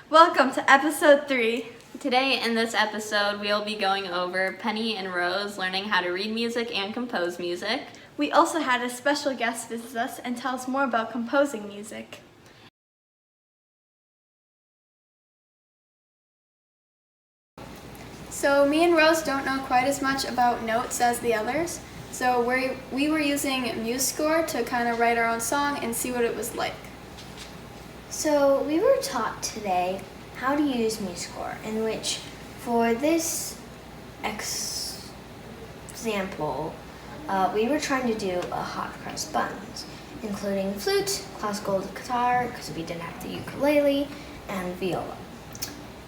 Welcome to episode 3. Today in this episode we'll be going over Penny and Rose learning how to read music and compose music. We also had a special guest visit us and tell us more about composing music. So me and Rose don't know quite as much about notes as the others, so we were using MuseScore to kind of write our own song and see what it was like. So we were taught today how to use MuseScore, in which for this example, we were trying to do a hot cross buns, including flute, classical guitar, because we didn't have the ukulele, and viola.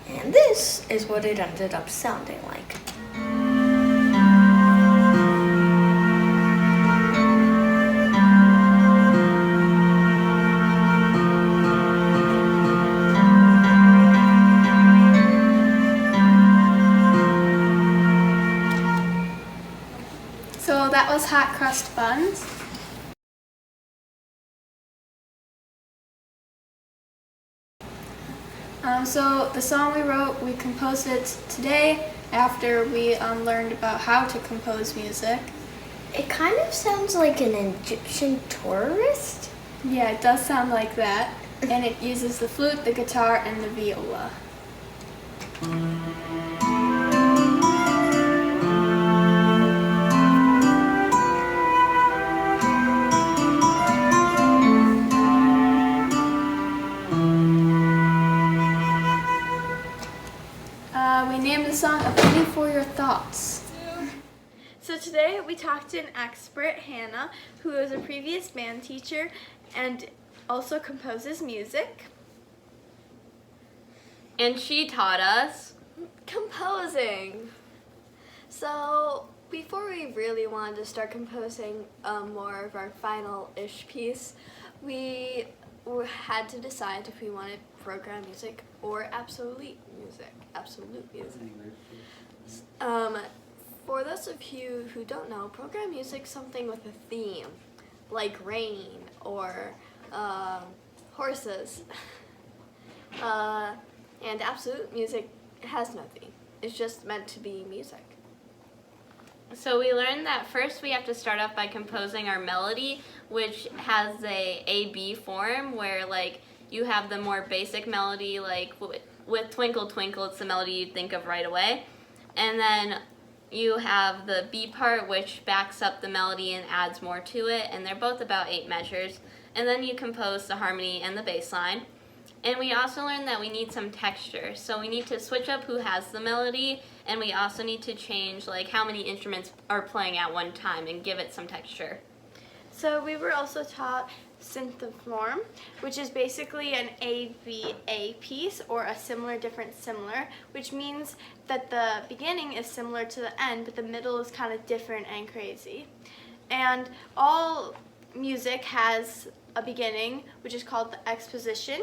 And this is what it ended up sounding like. So that was hot crust buns. So the song we wrote, we composed it today after we learned about how to compose music. It kind of sounds like an Egyptian tourist. Yeah, it does sound like that. And it uses the flute, the guitar, and the viola. We named the song A Penny for Your Thoughts. So today we talked to an expert, Hannah, who is a previous band teacher and also composes music. And she taught us composing. So before we really wanted to start composing more of our final-ish piece, we had to decide if we wanted program music or absolute music. For those of you who don't know, program music is something with a theme, like rain or horses. And absolute music has no theme. It's just meant to be music. So we learned that first we have to start off by composing our melody, which has a A-B form where like you have the more basic melody, like with Twinkle Twinkle, it's the melody you'd think of right away. And then you have the B part, which backs up the melody and adds more to it, and they're both about 8 measures. And then you compose the harmony and the bass line. And we also learned that we need some texture. So we need to switch up who has the melody, and we also need to change like how many instruments are playing at one time and give it some texture. So we were also taught synthoform, which is basically an ABA piece, or a similar, different, similar, which means that the beginning is similar to the end, but the middle is kind of different and crazy. And all music has a beginning, which is called the exposition.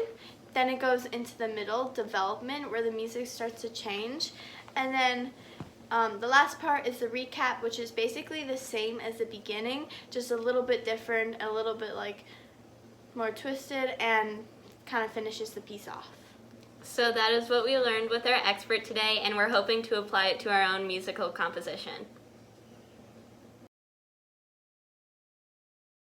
Then it goes into the middle, development, where the music starts to change. And then the last part is the recap, which is basically the same as the beginning, just a little bit different, a little bit like more twisted, and kind of finishes the piece off. So that is what we learned with our expert today, and we're hoping to apply it to our own musical composition.